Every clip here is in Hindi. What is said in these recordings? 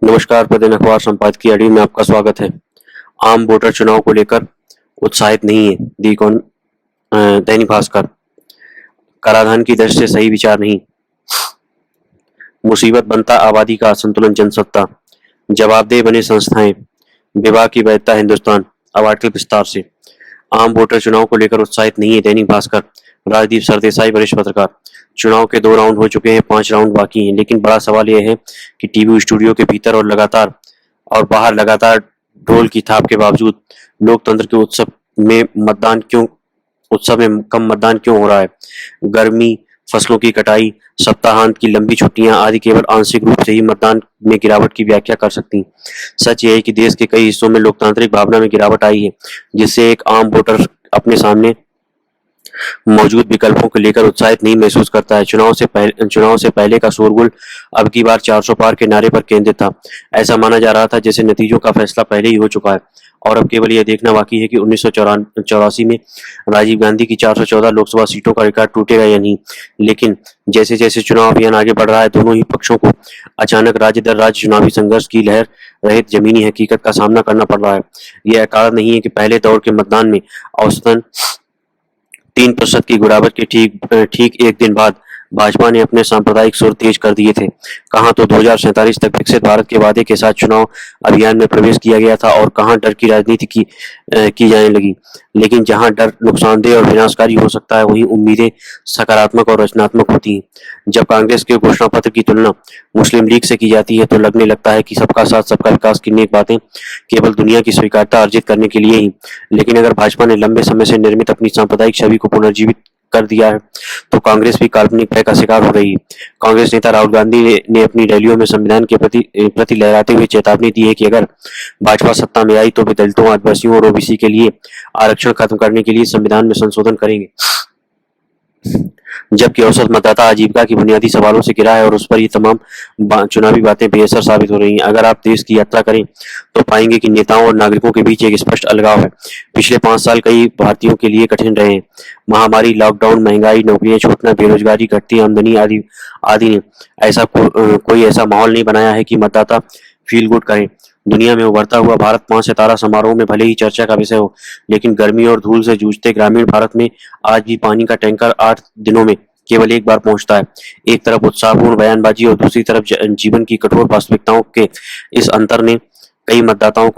नमस्कार, प्रतिदिन अखबार संपादकीय अडी में आपका स्वागत है। आम वोटर चुनाव को लेकर उत्साहित नहीं है। दैनिक भास्कर। कराधान की दृष्टि से सही विचार नहीं। मुसीबत बनता आबादी का असंतुलन जनसत्ता। जवाबदेह बने संस्थाएं। विवाह की वैधता हिंदुस्तान। अब आर्टिकल विस्तार से। आम वोटर चुनाव को लेकर उत्साहित नहीं है। दैनिक भास्कर। राजदीप सरदेसाई वरिष्ठ पत्रकार। चुनाव के 2 राउंड हो चुके हैं, 5 राउंड बाकी हैं, लेकिन बड़ा सवाल यह है कि टीवी स्टूडियो के भीतर और बाहर लगातार ढोल की थाप के बावजूद लोकतंत्र के उत्सव में कम मतदान क्यों हो रहा है। गर्मी, फसलों की कटाई, सप्ताहांत की लंबी छुट्टियां आदि केवल आंशिक रूप से ही मतदान में गिरावट की व्याख्या कर सकती। सच यह है कि देश के कई हिस्सों में लोकतांत्रिक भावना में गिरावट आई है, जिससे एक आम वोटर अपने सामने मौजूद विकल्पों को लेकर उत्साहित नहीं महसूस करता है। चुनाव से पहले का शोरगुल अब की बार 400 पार के नारे पर केंद्रित था। ऐसा माना जा रहा था जैसे नतीजों का फैसला पहले ही हो चुका है और अब केवल यह देखना बाकी है कि 1984 में राजीव गांधी की 414 लोकसभा सीटों का रिकॉर्ड टूटेगा या नहीं। लेकिन जैसे जैसे चुनाव अभियान आगे बढ़ रहा है, दोनों ही पक्षों को अचानक राज्य दर राज्य चुनावी संघर्ष की लहर रहित जमीनी हकीकत का सामना करना पड़ रहा है। यह कारण नहीं है कि पहले दौर के मतदान में औसतन 3% की गिरावट के ठीक एक दिन बाद भाजपा ने अपने सांप्रदायिक सुर तेज कर दिए थे। कहां तो 2047 तक विकसित भारत के वादे के साथ चुनाव अभियान में प्रवेश किया गया था और कहां डर की राजनीति की जाने लगी। लेकिन जहां डर नुकसानदेह और विनाशकारी हो सकता है, वहीं उम्मीदें सकारात्मक और रचनात्मक होती हैं। जब कांग्रेस के घोषणा पत्र की तुलना मुस्लिम लीग से की जाती है तो लगने लगता है कि सबका साथ सबका विकास की नेक बातें केवल दुनिया की स्वीकार्यता अर्जित करने के लिए ही। लेकिन अगर भाजपा ने लंबे समय से निर्मित अपनी सांप्रदायिक छवि को पुनर्जीवित कर दिया है, तो कांग्रेस भी काल्पनिक भय का शिकार हो रही है। कांग्रेस नेता राहुल गांधी ने अपनी रैलियों में संविधान के प्रति लहराते हुए चेतावनी दी है कि अगर भाजपा सत्ता में आई तो वे दलितों, आदिवासियों और ओबीसी के लिए आरक्षण खत्म करने के लिए संविधान में संशोधन करेंगे। जबकि औसत मतदाता आजीविका की बुनियादी सवालों से घिरा है और उस पर ये तमाम चुनावी बातें बेअसर साबित हो रही हैं। अगर आप देश की यात्रा करें तो पाएंगे कि नेताओं और नागरिकों के बीच एक स्पष्ट अलगाव है। पिछले 5 साल कई भारतीयों के लिए कठिन रहे हैं। महामारी, लॉकडाउन, महंगाई, नौकरियां छूटना, बेरोजगारी, घटती आमदनी आदि आदि ने कोई ऐसा माहौल नहीं बनाया है कि मतदाता फील गुड करें। दुनिया में उभरता हुआ भारत 5 सितारा समारोह में भले ही चर्चा का विषय हो, लेकिन गर्मी और धूल से जूझते ग्रामीण भारत में आज भी पानी का टैंकर 8 दिनों में केवल एक बार पहुंचता है। एक तरफ उत्साहपूर्ण बयानबाजी और दूसरी तरफ जीवन की कठोर वास्तविकताओं के इस अंतर ने कई मतदाताओं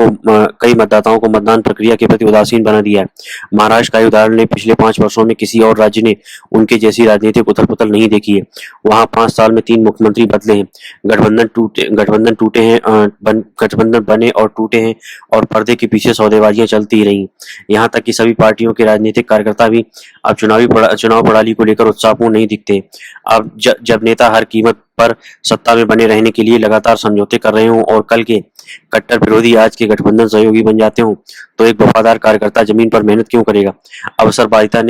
को मतदान प्रक्रिया के प्रति उदासीन बना दिया है। महाराष्ट्र का उदाहरण पिछले 5 वर्षों में किसी और राज्य ने उनके जैसी राजनीतिक उथल-पुथल नहीं देखी है। वहां 5 साल में 3 मुख्यमंत्री बदले हैं, गठबंधन बने और टूटे हैं और पर्दे के पीछे सौदेबाजियां चलती ही रही। यहाँ तक कि सभी पार्टियों के राजनीतिक कार्यकर्ता भी अब चुनाव प्रणाली को लेकर उत्साहपूर्ण नहीं दिखते। अब जब नेता हर कीमत पर सत्ता में बने रहने के लिए लगातार समझौते कर रहे हों और कल के कट्टर विरोधी आज के गठबंधन सहयोगी बन जाते हों, तो एक वफादार कार्यकर्ता जमीन पर मेहनत क्यों करेगा। अवसरवादिता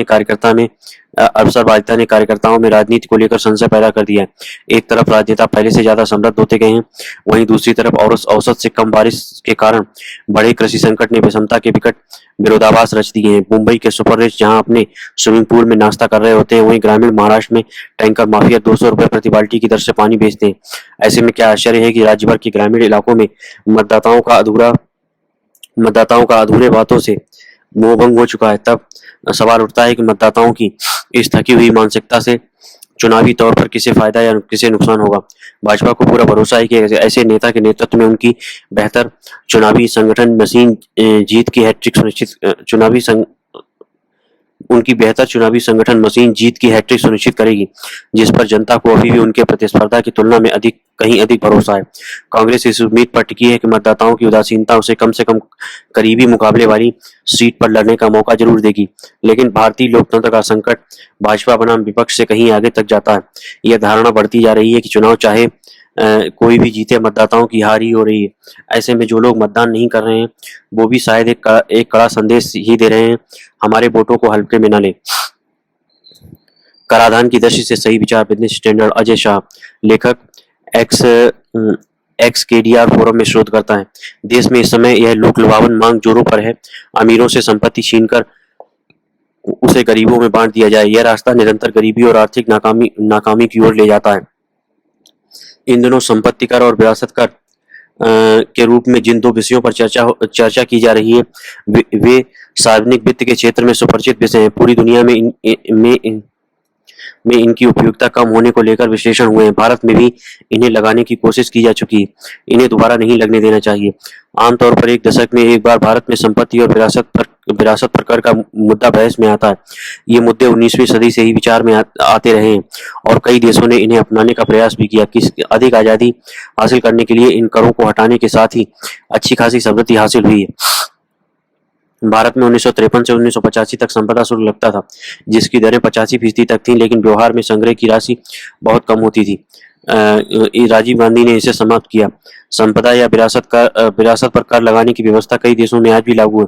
ने कार्यकर्ताओं में राजनीति को लेकर संशय पैदा कर दिया है। एक तरफ राजनेता पहले से ज्यादा समृद्ध होते गए हैं, वहीं दूसरी तरफ औसत से कम बारिश के कारण बड़े कृषि संकट ने विषमता के विकट विरोधाभास रच दिए हैं। मुंबई के सुपर रिच जहां अपने स्विमिंग पूल में नाश्ता कर रहे होते हैं, वहीं ग्रामीण महाराष्ट्र में टैंकर माफिया 200 रुपए प्रति बाल्टी की दर से पानी बेचते हैं। ऐसे में क्या आश्चर्य है कि राज्य भर के ग्रामीण इलाकों में मतदाताओं का अधूरे बातों से मोहभंग हो चुका है। तब सवाल उठता है कि मतदाताओं की इस थकी हुई मानसिकता से चुनावी तौर पर किसे फायदा या किसे नुकसान होगा। भाजपा को पूरा भरोसा है कि ऐसे नेता के नेतृत्व में उनकी बेहतर चुनावी संगठन मशीन जीत की हैट्रिक सुनिश्चित करेगी, जिस पर जनता को अभी भी उनके प्रतिस्पर्धा की तुलना में कहीं अधिक भरोसा है। कांग्रेस इस उम्मीद पर टिकी है कि मतदाताओं की उदासीनता उसे कम से कम करीबी मुकाबले वाली सीट पर लड़ने का मौका जरूर देगी। लेकिन भारतीय लोकतंत्र का संकट भाजपा बनाम विपक्ष से कहीं आगे तक जाता है। यह धारणा बढ़ती जा रही है कि चुनाव चाहे कोई भी जीते, मतदाताओं की हार ही हो रही है। ऐसे में जो लोग मतदान नहीं कर रहे हैं, वो भी शायद एक कड़ा संदेश ही दे रहे हैं, हमारे वोटों को हल्के में न लें। कराधान की दृष्टि से सही विचार। Business standard. अजय शाह, लेखक, एक्स केडीआर फोरम में शोध करता है। देश में इस समय यह लोक लुभावन मांग जोरों पर है। अमीरों से संपत्ति छीनकर उसे गरीबों में बांट दिया जाए। यह रास्ता निरंतर गरीबी और आर्थिक नाकामी की ओर ले जाता है। इन दिनों संपत्ति कर और विरासत कर के रूप में जिन दो विषयों पर चर्चा की जा रही है वे सार्वजनिक वित्त के क्षेत्र में सुपरिचित विषय हैं। पूरी दुनिया में इनकी उपयोगिता कम होने को लेकर विश्लेषण हुए हैं। भारत में भी इन्हें लगाने की कोशिश की जा चुकी है। इन्हें दोबारा नहीं लगने देना चाहिए। आमतौर पर एक दशक में एक बार भारत में संपत्ति और विरासत पर कर का मुद्दा बहस में आता है। ये मुद्दे 19वीं सदी से ही विचार में आते रहे हैं और कई देशों ने इन्हें अपनाने का प्रयास भी किया। अधिक आज़ादी हासिल करने के लिए इन करों को हटाने के साथ ही अच्छी खासी समृद्धि हासिल हुई है। भारत में 1953 से 1985 तक संपदा शुल्क लगता था, जिसकी दरें 85% तक थीं, लेकिन व्यवहार में संग्रह की राशि बहुत कम होती थी। राजीव गांधी ने इसे समाप्त किया। संपदा या विरासत पर कर लगाने की व्यवस्था कई देशों में आज भी लागू है।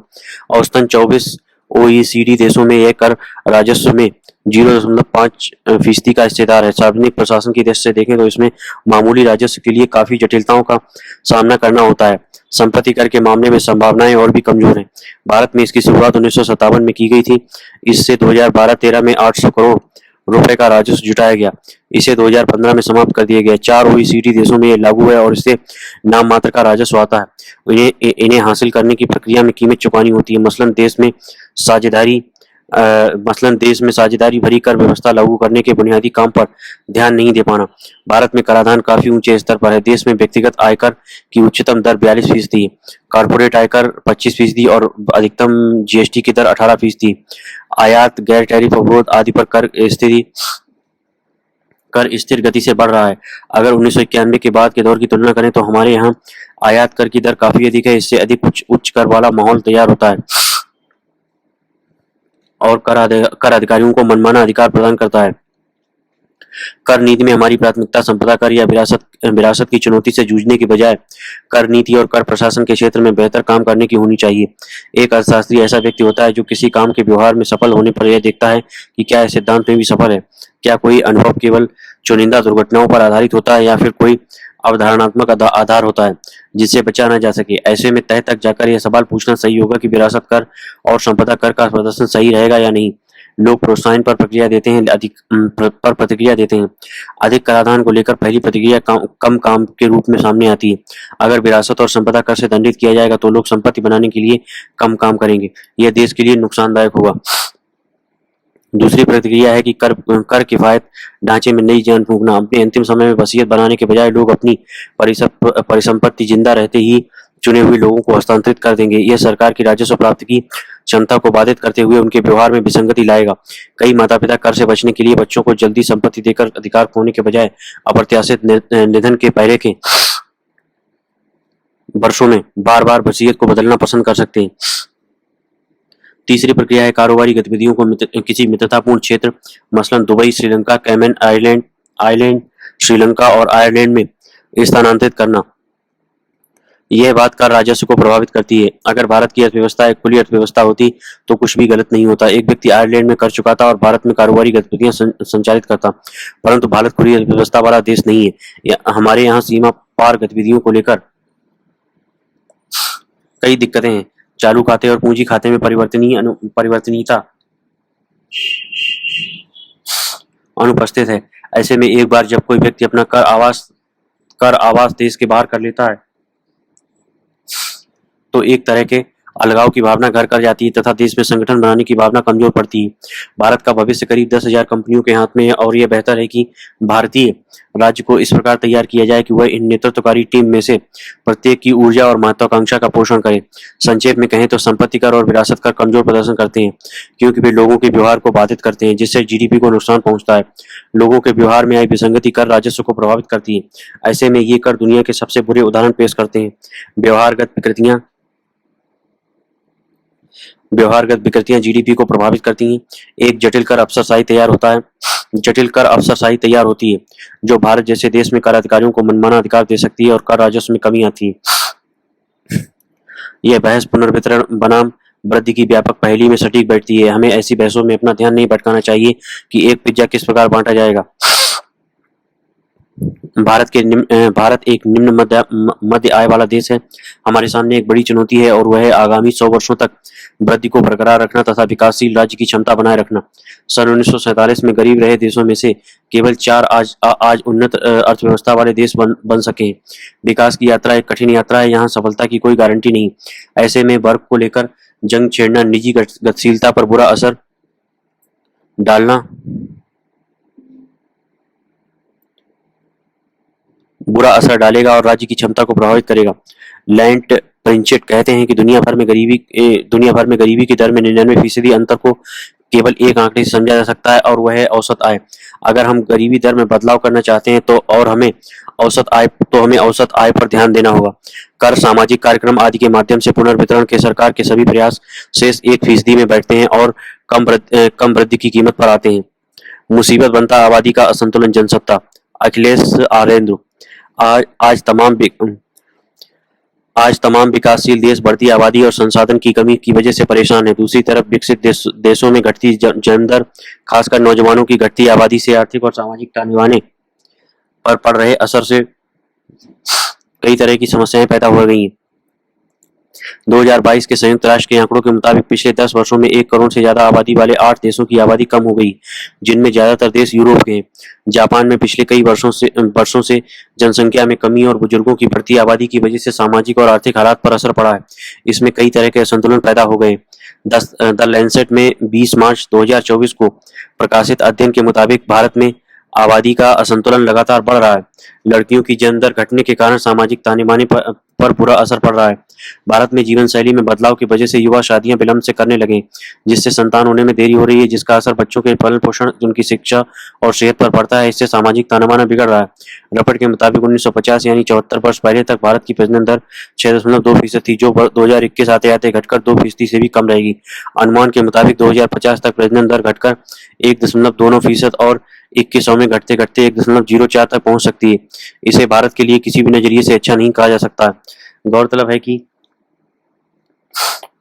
औसतन 24 OECD देशों में यह कर राजस्व में 0.5% का हिस्सेदार है। सार्वजनिक प्रशासन की दृष्टि से देखें तो इसमें मामूली राजस्व के लिए काफी जटिलताओं का सामना करना होता है। संपत्ति कर के मामले में संभावनाएं और भी कमजोर हैं। भारत में इसकी शुरुआत 1957 में की गई थी। इससे 2012-13 में 800 करोड़ रुपए का राजस्व जुटाया गया। इसे 2015 में समाप्त कर दिया गया। 4 OECD देशों में यह लागू है और इससे नाम मात्र का राजस्व आता है। इन्हें हासिल करने की प्रक्रिया में कीमत चुकानी होती है। मसलन देश में साझेदारी भरी कर व्यवस्था लागू करने के बुनियादी काम पर ध्यान नहीं दे पाना। भारत में कराधान काफी ऊंचे स्तर पर है। देश में व्यक्तिगत आयकर की उच्चतम दर 42% है, कॉर्पोरेट आयकर 25% और अधिकतम GST की दर 18%। आयात, गैर टैरिफ अवरोध आदि पर कर स्थिर गति से बढ़ रहा है। अगर 1991 के बाद के दौर की तुलना करें तो हमारे यहाँ आयात कर की दर काफी अधिक है। इससे अधिक उच्च कर वाला माहौल तैयार होता है और कर अधिकारियों को मनमाना अधिकार प्रदान करता है। कर नीति में हमारी प्राथमिकता संपदा कर या विरासत की चुनौती से जूझने के बजाय कर नीति और कर प्रशासन के क्षेत्र में बेहतर काम करने की होनी चाहिए। एक अर्थशास्त्री ऐसा व्यक्ति होता है जो किसी काम के व्यवहार में सफल होने पर यह देखता है कि क्या इस सिद्धांत में भी सफल है, क्या कोई अनुभव केवल चुनिंदा दुर्घटनाओं पर आधारित होता है या फिर कोई अवधारणात्मक आधार होता है जिससे बचा न जा सके। ऐसे में तह तक जाकर यह सवाल पूछना सही होगा कि विरासत कर और संपदा कर का प्रदर्शन सही रहेगा या नहीं। लोग प्रोत्साहन पर प्रतिक्रिया देते हैं। अधिक कराधान को लेकर पहली प्रतिक्रिया कम काम के रूप में सामने आती है। अगर विरासत और संपदा कर से दंडित किया जाएगा तो लोग संपत्ति बनाने के लिए कम काम करेंगे। यह देश के लिए नुकसानदायक होगा। दूसरी प्रतिक्रिया है कि कर किफायत ढांचे में नई जान फूंकना। अपने अंतिम समय में वसीयत बनाने के बजाय लोग अपनी परिसंपत्ति जिंदा रहते ही चुने हुए लोगों को हस्तांतरित कर देंगे। यह सरकार की राजस्व प्राप्ति की क्षमता को बाधित करते हुए उनके व्यवहार में विसंगति लाएगा। कई माता पिता कर से बचने के लिए बच्चों को जल्दी संपत्ति देकर अधिकार खोने के बजाय अप्रत्याशित निधन के पहले के वर्षों में बार बार वसीयत को बदलना पसंद कर सकते हैं। तीसरी प्रक्रिया है कारोबारी गतिविधियों को किसी मित्रतापूर्ण क्षेत्र मसलन Dubai, Sri Lanka, Cayman Island, Sri Lanka और आयरलैंड में स्थानांतरित करना। यह बात कर राजस्व को प्रभावित करती है। अगर भारत की अर्थव्यवस्था एक खुली अर्थव्यवस्था होती तो कुछ भी गलत नहीं होता। एक व्यक्ति आयरलैंड में कर चुकाता और भारत में कारोबारी गतिविधियां संचालित करता, परंतु भारत खुली अर्थव्यवस्था वाला देश नहीं है। हमारे यहाँ सीमा पार गतिविधियों को लेकर कई दिक्कतें हैं। चालू खाते और पूंजी खाते में परिवर्तनीयता अनुपस्थित है। ऐसे में एक बार जब कोई व्यक्ति अपना कर आवास देश के बाहर कर लेता है तो एक तरह के अलगाव की भावना घर कर जाती है तथा देश में संगठन बनाने की भावना कमजोर पड़ती है। भारत का भविष्य करीब 10,000 कंपनियों के हाथ में है और यह बेहतर है कि भारतीय राज्य को इस प्रकार तैयार किया जाए कि वह इन नेतृत्वकारी टीम में से प्रत्येक की ऊर्जा और महत्वाकांक्षा का पोषण करे। संक्षेप में कहें तो संपत्ति कर और विरासत कर कमजोर प्रदर्शन करते हैं क्योंकि वे लोगों के व्यवहार को बाधित करते हैं, जिससे GDP को नुकसान पहुंचता है। लोगों के व्यवहार में आई विसंगति कर राजस्व को प्रभावित करती है। ऐसे में ये कर दुनिया के सबसे बुरे उदाहरण पेश करते हैं। व्यवहारगत विकृतियां GDP को प्रभावित करती हैं। एक जटिल कर अफसरशाही तैयार होती है जो भारत जैसे देश में कर अधिकारियों को मनमाना अधिकार दे सकती है और कर राजस्व में कमी आती है। यह बहस पुनर्वितरण बनाम वृद्धि की व्यापक पहेली में सटीक बैठती है। हमें ऐसी बहसों में अपना ध्यान नहीं भटकाना चाहिए कि एक पिज्जा किस प्रकार बांटा जाएगा। भारत एक निम्न मध्य आय वाला देश है। हमारे सामने एक बड़ी चुनौती है और वह है आगामी 100 वर्षों तक वृद्धि को बरकरार रखना तथा विकासशील राज्य की क्षमता बनाए रखना। सन 1947 में गरीब रहे देशों में से केवल 4 आज उन्नत अर्थव्यवस्था वाले देश बन सके हैं। विकास की यात्रा एक कठिन यात्रा है, यहाँ सफलता की कोई गारंटी नहीं। ऐसे में वर्क को लेकर जंग छेड़ना, निजी गतिशीलता पर डालना बुरा असर डालेगा और राज्य की क्षमता को प्रभावित करेगा। लैंड प्रिंचेट कहते हैं कि दुनिया भर में गरीबी की दर में 99% अंतर को केवल एक आंकड़े से समझा जा सकता है और वह है औसत आय। अगर हम गरीबी दर में बदलाव करना चाहते हैं हमें औसत आय पर ध्यान देना होगा। कर, सामाजिक कार्यक्रम आदि के माध्यम से पुनर्वितरण के सरकार के सभी प्रयास शेष 1% में बैठते हैं और कम वृद्धि की कीमत पर आते हैं। मुसीबत बनता आबादी का असंतुलन। जनसत्ता। अखिलेश आरेंद्र। आज आज तमाम विकासशील देश बढ़ती आबादी और संसाधन की कमी की वजह से परेशान है। दूसरी तरफ विकसित देशों में घटती जन्म दर, खासकर नौजवानों की घटती आबादी से आर्थिक और सामाजिक ताने-बाने पर पड़ रहे असर से कई तरह की समस्याएं पैदा हो गई हैं। 2022 के संयुक्त राष्ट्र के आंकड़ों के मुताबिक पिछले 10 वर्षों में 1 करोड़ से ज्यादा आबादी वाले 8 देशों की आबादी कम हो गई, जिनमें ज्यादातर देश यूरोप के हैं। जापान में पिछले कई वर्षों से जनसंख्या में कमी और बुजुर्गों की बढ़ती आबादी की वजह से सामाजिक और आर्थिक हालात पर असर पड़ा है। इसमें कई तरह के असंतुलन पैदा हो गए। द लैंसेट में 20 मार्च 2024 को प्रकाशित अध्ययन के मुताबिक भारत में आबादी का असंतुलन लगातार बढ़ रहा है। लड़कियों की जन्म दर घटने के कारण सामाजिक ताने-बाने पर बुरा असर पड़ रहा है। भारत में जीवन शैली में बदलाव की वजह से युवा शादियां विलंब से करने लगे, जिससे संतान होने में देरी हो रही है, जिसका असर बच्चों के पालन पोषण, उनकी शिक्षा और सेहत पर पड़ता है। इससे सामाजिक ताना-बाना बिगड़ रहा है। रिपोर्ट के मुताबिक 1950 यानी 74 वर्ष पहले तक भारत की प्रजनन दर 6.2% थी, जो 2021 आते-आते घटकर 2% से भी कम रहेगी। अनुमान के मुताबिक 2050 तक प्रजनन दर घटकर 1.2% और 2100 में घटते-घटते 1.04 तक पहुंच सकती है। इसे भारत के लिए किसी भी नजरिए से अच्छा नहीं कहा जा सकता। गौरतलब है कि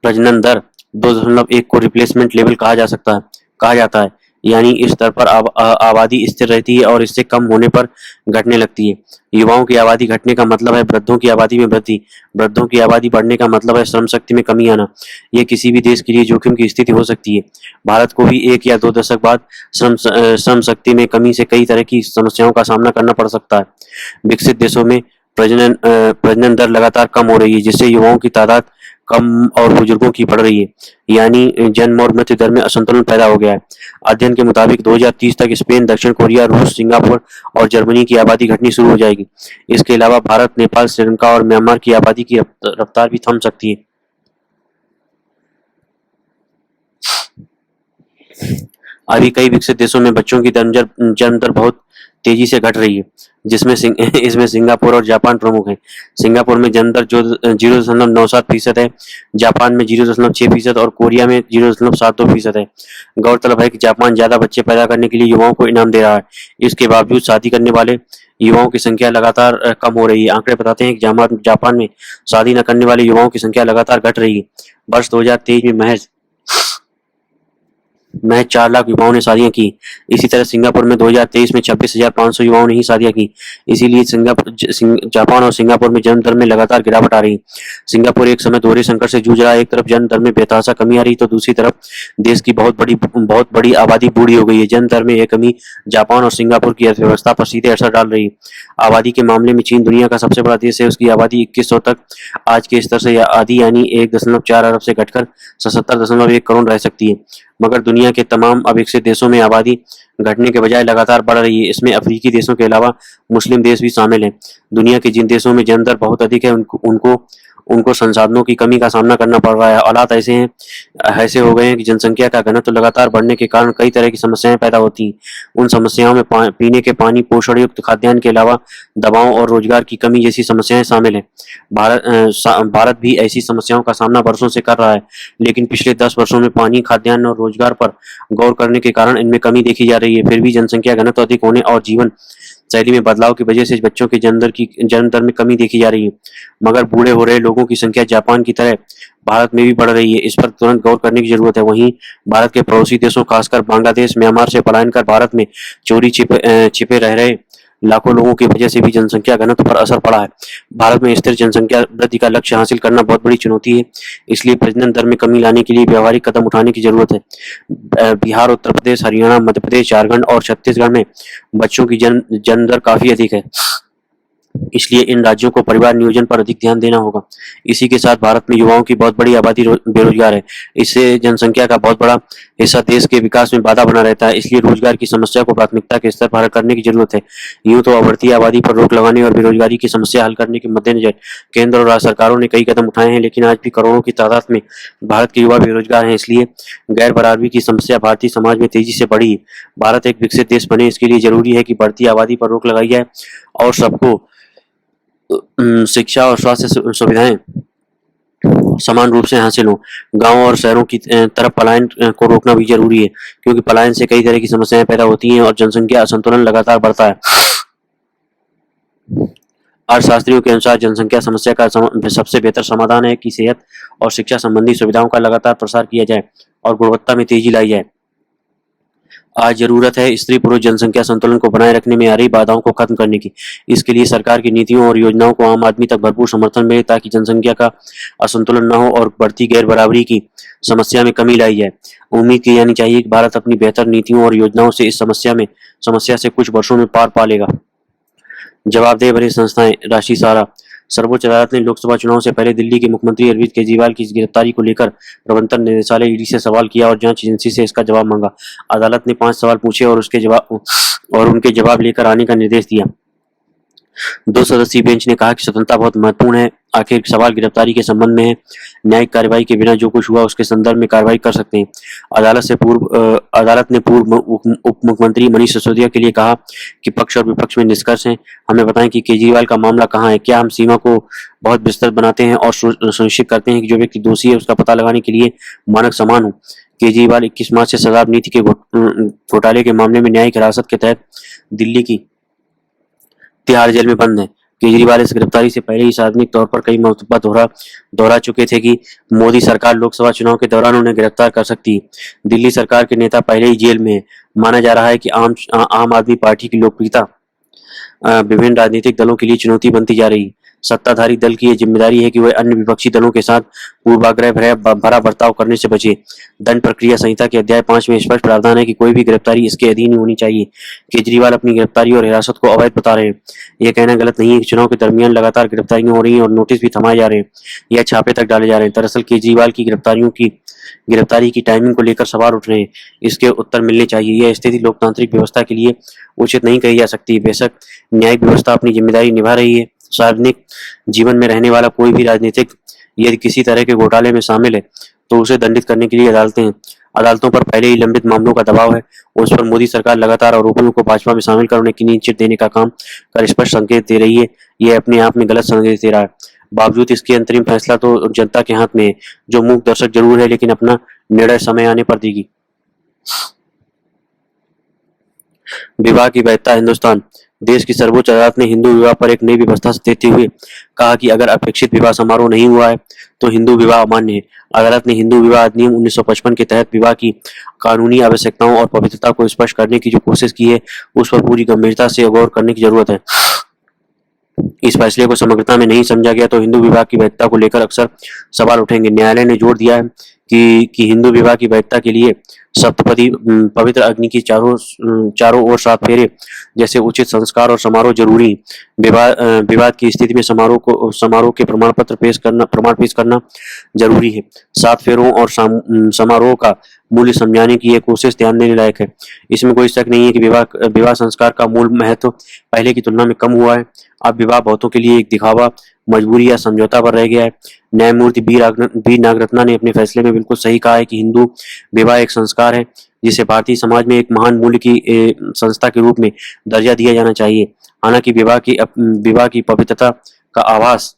प्रजनन दर 2.1 को रिप्लेसमेंट लेवल कहा जाता है, यानी इस स्तर पर आबादी स्थिर रहती है और इससे कम होने पर घटने लगती है। युवाओं की आबादी घटने का मतलब है वृद्धों की आबादी में वृद्धि। वृद्धों की आबादी बढ़ने का मतलब है श्रम शक्ति में कमी आना। यह किसी भी देश के लिए जोखिम की स्थिति हो सकती है। भारत को भी 1 या 2 दशक बाद श्रम शक्ति में कमी से कई तरह की समस्याओं का सामना करना पड़ सकता है। विकसित देशों में प्रजनन दर लगातार कम हो रही है, जिससे युवाओं की तादाद कम और बुजुर्गों की बढ़ रही है, यानी जन्म और मृत्यु दर में असंतुलन पैदा हो गया है। अध्ययन के मुताबिक 2030 तक स्पेन, दक्षिण कोरिया, रूस, सिंगापुर और जर्मनी की आबादी घटनी शुरू हो जाएगी। इसके अलावा भारत, नेपाल, श्रीलंका और म्यांमार की आबादी की रफ्तार भी थम सकती है। अभी कई विकसित देशों में बच्चों की जन्म दर बहुत तेजी से घट रही है, इसमें सिंगापुर और जापान प्रमुख हैं। सिंगापुर में जन्म दर जो 0.97% है, जापान में 0.6% और कोरिया में 0.72% है। गौरतलब है कि जापान ज्यादा बच्चे पैदा करने के लिए युवाओं को इनाम दे रहा है। इसके बावजूद शादी करने वाले युवाओं की संख्या लगातार कम हो रही है। आंकड़े बताते हैं कि जापान में शादी न करने वाले युवाओं की संख्या लगातार घट रही है। वर्ष 2023 में महज 4 लाख युवाओं ने शादियां की। इसी तरह सिंगापुर में 2023 में 26,500 युवाओं ने ही शादियां की। इसीलिए जापान और सिंगापुर में जन्म दर में लगातार गिरावट आ रही है। सिंगापुर एक समय दोहरे संकट से जूझ रहा है। एक तरफ जन्म दर में बेतहाशा कमी आ रही, तो दूसरी तरफ देश की बहुत बड़ी आबादी बूढ़ी हो गई है। जन्म दर में यह कमी जापान और सिंगापुर की अर्थव्यवस्था पर सीधे असर डाल रही है। आबादी के मामले में चीन दुनिया का सबसे बड़ा देश है। उसकी आबादी 2100 तक आज के स्तर से आधी यानी 1.4 अरब से घटकर 77.1 करोड़ रह सकती है। मगर दुनिया के तमाम अविकसित देशों में आबादी घटने के बजाय लगातार बढ़ रही है। इसमें अफ्रीकी देशों के अलावा मुस्लिम देश भी शामिल हैं। दुनिया के जिन देशों में जन्म दर बहुत अधिक है, उनको संसाधनों की कमी का सामना करना पड़ रहा है। हालात ऐसे हो गए हैं कि जनसंख्या का घनत्व लगातार बढ़ने के कारण कई तरह की समस्याएं पैदा होती हैं। उन समस्याओं में पीने के पानी, पोषण युक्त खाद्यान्न के अलावा दवाओं और रोजगार की कमी जैसी समस्याएं शामिल हैं। भारत भी ऐसी समस्याओं का सामना वर्षों से कर रहा है, लेकिन पिछले 10 वर्षों में पानी, खाद्यान्न और रोजगार पर गौर करने के कारण इनमें कमी देखी जा रही है। फिर भी जनसंख्या घनत्व अधिक होने और जीवन शैली में बदलाव की वजह से बच्चों के जन्म दर में कमी देखी जा रही है। मगर बूढ़े हो रहे लोगों की संख्या जापान की तरह भारत में भी बढ़ रही है। इस पर तुरंत गौर करने की जरूरत है। वहीं भारत के पड़ोसी देशों, खासकर बांग्लादेश, म्यांमार से पलायन कर भारत में चोरी छिपे रह रहे लाखों लोगों की वजह से भी जनसंख्या घनत्व पर असर पड़ा है। भारत में स्थिर जनसंख्या वृद्धि का लक्ष्य हासिल करना बहुत बड़ी चुनौती है, इसलिए प्रजनन दर में कमी लाने के लिए व्यावहारिक कदम उठाने की जरूरत है। बिहार, उत्तर प्रदेश, हरियाणा, मध्य प्रदेश, झारखंड और छत्तीसगढ़ में बच्चों की जन्म दर काफी अधिक है, इसलिए इन राज्यों को परिवार नियोजन पर अधिक ध्यान देना होगा। इसी के साथ भारत में युवाओं की बहुत बड़ी आबादी बेरोजगार है। इससे जनसंख्या का बहुत बड़ा हिस्सा देश के विकास में बाधा बना रहता है, इसलिए रोजगार की समस्या को प्राथमिकता के स्तर पर हल करने की जरूरत है। यूं तो बढ़ती आबादी पर रोक लगाने और बेरोजगारी की समस्या हल करने के मद्देनजर केंद्र और राज्य सरकारों ने कई कदम उठाए हैं, लेकिन आज भी करोड़ों की तादाद में भारत के युवा बेरोजगार हैं। इसलिए गैर बराबरी की समस्या भारतीय समाज में तेजी से बढ़ी है। भारत एक विकसित देश बने, इसके लिए जरूरी है कि बढ़ती आबादी पर रोक लगाई जाए और सबको शिक्षा और स्वास्थ्य सुविधाएं समान रूप से हासिल हो। गांव और शहरों की तरफ पलायन को रोकना भी जरूरी है, क्योंकि पलायन से कई तरह की समस्याएं पैदा होती हैं और जनसंख्या असंतुलन लगातार बढ़ता है। अर्थशास्त्रियों के अनुसार जनसंख्या समस्या का सबसे बेहतर समाधान है कि सेहत और शिक्षा संबंधी सुविधाओं का लगातार प्रसार किया जाए और गुणवत्ता में तेजी लाई जाए। आज जरूरत है स्त्री पुरुष जनसंख्या संतुलन को बनाए रखने में आ रही बाधाओं को खत्म करने की। इसके लिए सरकार की नीतियों और योजनाओं को आम आदमी तक भरपूर समर्थन मिले, ताकि जनसंख्या का असंतुलन न हो और बढ़ती गैर बराबरी की समस्या में कमी लाई जाए। उम्मीद की जानी चाहिए कि भारत अपनी बेहतर नीतियों और योजनाओं से इस समस्या से कुछ वर्षों में पार पा लेगा। जवाबदेह बनी संस्थाएं। राष्ट्रीय सहारा। सर्वोच्च अदालत ने लोकसभा चुनाव से पहले दिल्ली के मुख्यमंत्री अरविंद केजरीवाल की गिरफ्तारी को लेकर प्रवर्तन निदेशालय ईडी से सवाल किया और जांच एजेंसी से इसका जवाब मांगा। अदालत ने 5 सवाल पूछे और उनके जवाब लेकर आने का निर्देश दिया। 2 सदस्यीय बेंच ने कहा कि स्वतंत्रता बहुत महत्वपूर्ण है। आखिर सवाल गिरफ्तारी के संबंध में है, न्यायिक कार्रवाई के बिना जो कुछ हुआ उसके संदर्भ में कार्रवाई कर सकते हैं। अदालत ने पूर्व उप मुख्यमंत्री मनीष सिसोदिया के लिए कहा कि पक्ष और विपक्ष में निष्कर्ष हैं। हमें बताएं कि केजरीवाल का मामला कहाँ है। क्या हम सीमा को बहुत विस्तृत बनाते हैं और सुनिश्चित करते हैं कि जो व्यक्ति दोषी है उसका पता लगाने के लिए मानक समान हो। केजरीवाल 21 मार्च से शराब नीति के घोटाले के मामले में न्यायिक हिरासत के तहत दिल्ली की तिहाड़ जेल में बंद है। केजरीवाल इस गिरफ्तारी से पहले ही सार्वजनिक तौर पर कई मरतबा दोहरा चुके थे कि मोदी सरकार लोकसभा चुनाव के दौरान उन्हें गिरफ्तार कर सकती है। दिल्ली सरकार के नेता पहले ही जेल में है। माना जा रहा है कि आम आदमी पार्टी की लोकप्रियता विभिन्न राजनीतिक दलों के लिए चुनौती बनती जा रही है। सत्ताधारी दल की यह जिम्मेदारी है कि वह अन्य विपक्षी दलों के साथ पूर्वाग्रह भरा बर्ताव करने से बचे। दंड प्रक्रिया संहिता के अध्याय 5 में स्पष्ट प्रावधान है कि कोई भी गिरफ्तारी इसके अधीन ही होनी चाहिए। केजरीवाल अपनी गिरफ्तारी और हिरासत को अवैध बता रहे हैं। यह कहना गलत नहीं है कि चुनाव के दरमियान लगातार गिरफ्तारियां हो रही हैं और नोटिस भी थमाए जा रहे हैं या छापे तक डाले जा रहे हैं। दरअसल केजरीवाल की गिरफ्तारी की टाइमिंग को लेकर सवाल उठ रहे हैं। इसके उत्तर मिलने चाहिए। यह स्थिति लोकतांत्रिक व्यवस्था के लिए उचित नहीं कही जा सकती। बेशक न्यायिक व्यवस्था अपनी जिम्मेदारी निभा रही है। सार्वजनिक जीवन में रहने वाला कोई भी राजनीतिक यदि किसी तरह के घोटाले में शामिल है तो उसे दंडित करने के लिए अदालतों पर पहले ही लंबित मामलों का दबाव है। उस पर मोदी सरकार लगातार आरोपियों को भाजपा में शामिल कर उन्हें क्लीन चिट देने का काम कर स्पष्ट संकेत दे रही है। यह अपने आप में गलत संदेश दे रहा है। बावजूद इसके अंतरिम फैसला तो जनता के हाथ में है, जो मूक दर्शक जरूर है, लेकिन अपना निर्णय समय आने पर देगी। विवाह की वैधता। हिंदुस्तान। देश की सर्वोच्च अदालत ने हिंदू विवाह पर एक नई व्यवस्था देते हुए कहा कि अगर अपेक्षित विवाह समारोह नहीं हुआ है तो हिंदू विवाह अमान्य है। अदालत ने हिंदू विवाह अधिनियम 1955 के तहत विवाह की कानूनी आवश्यकताओं और पवित्रता को स्पष्ट करने की जो कोशिश की है उस पर पूरी गंभीरता से गौर करने की जरूरत है। इस फैसले को समग्रता में नहीं समझा गया तो हिंदू विवाह की वैधता को लेकर अक्सर सवाल उठेंगे। न्यायालय ने जोर दिया है कि हिंदू विवाह की वैधता के लिए सप्तपदी पवित्र अग्नि की चारों ओर 7 फेरे जैसे उचित संस्कार और समारोह जरूरी। विवाद की स्थिति में समारोह के प्रमाण पेश करना जरूरी है। 7 फेरों और समारोह का मूल्य समझाने की यह कोशिश ध्यान देने लायक है। इसमें कोई शक नहीं है कि विवाह संस्कार का मूल महत्व पहले की तुलना में कम हुआ है। अब विवाह बहुतों के लिए एक दिखावा, मजबूरी या समझौता पर रह गया है। न्यायमूर्ति बी नागरत्ना ने अपने फैसले में बिल्कुल सही कहा है कि हिंदू विवाह एक संस्कार है जिसे भारतीय समाज में एक महान मूल्य की संस्था के रूप में दर्जा दिया जाना चाहिए। हालांकि विवाह की पवित्रता का आभास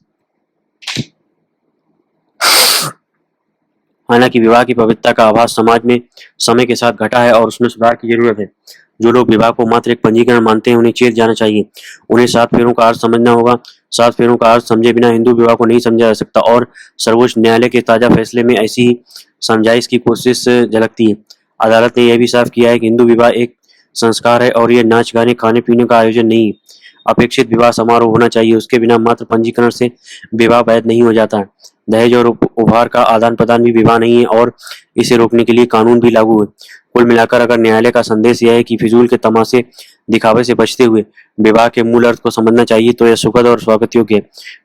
समाज में समय के साथ घटा है और उसमें सुधार की जरूरत है। जो लोग विवाह को मात्र एक पंजीकरण मानते हैं उन्हें चेत जाना चाहिए। उन्हें 7 फेरों का अर्थ समझना होगा। 7 फेरों का अर्थ समझे बिना हिंदू विवाह को नहीं समझा जा सकता और सर्वोच्च न्यायालय के ताजा फैसले में ऐसी ही समझाइश की कोशिश झलकती है। अदालत ने यह भी साफ किया है कि हिंदू विवाह एक संस्कार है और यह नाच गाने खाने पीने का आयोजन नहीं है। अपेक्षित विवाह समारोह होना चाहिए, उसके बिना मात्र पंजीकरण से विवाह वैध नहीं हो जाता है। दहेज और उपहार का आदान प्रदान भी विवाह नहीं है और इसे रोकने के लिए कानून भी लागू है। कुल मिलाकर अगर न्यायालय का संदेश यह है कि फिजूल के तमाशे दिखावे से बचते हुए विवाह के मूल अर्थ को समझना चाहिए तो यह सुखद और स्वागत योग्य है।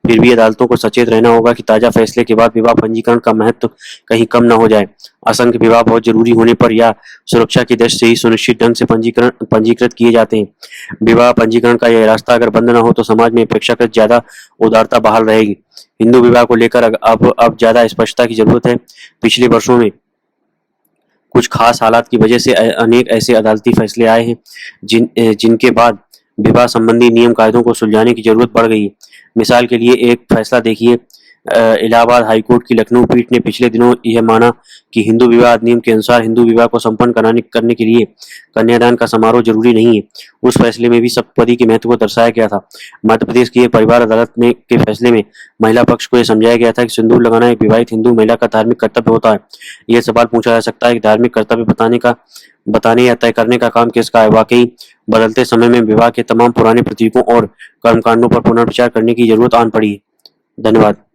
फिर भी अदालतों को सचेत रहना होगा कि ताजा फैसले के बाद विवाह पंजीकरण का महत्व कहीं कम न हो जाए। असंख्य विवाह बहुत जरूरी होने पर या सुरक्षा की दृष्टि से ही सुनिश्चित ढंग से पंजीकृत किए जाते हैं। विवाह पंजीकरण का यह रास्ता अगर बंद न हो तो समाज में अपेक्षाकृत ज्यादा उदारता बहाल रहेगी। हिंदू विवाह को लेकर अब ज्यादा स्पष्टता की जरूरत है। पिछले वर्षों में कुछ खास हालात की वजह से अनेक ऐसे अदालती फैसले आए हैं जिनके बाद विवाह संबंधी नियम कायदों को सुलझाने की जरूरत बढ़ गई है। मिसाल के लिए एक फैसला देखिए, इलाहाबाद हाईकोर्ट की लखनऊ पीठ ने पिछले दिनों यह माना कि हिंदू विवाह अधिनियम के अनुसार हिंदू विवाह को संपन्न करने के लिए कन्यादान का समारोह जरूरी नहीं है। उस फैसले में भी सप्तपदी के महत्व को दर्शाया गया था। मध्य प्रदेश की एक परिवार अदालत ने के फैसले में महिला पक्ष को यह समझाया गया था कि सिंदूर लगाना एक विवाहित हिंदू महिला का धार्मिक कर्तव्य होता है। यह सवाल पूछा जा सकता है कि धार्मिक कर्तव्य बताने या तय करने का काम किसका है। वाकई बदलते समय में विवाह के तमाम पुराने प्रतीकों और कर्मकांडों पर पुनर्विचार करने की जरूरत आन पड़ी है। धन्यवाद।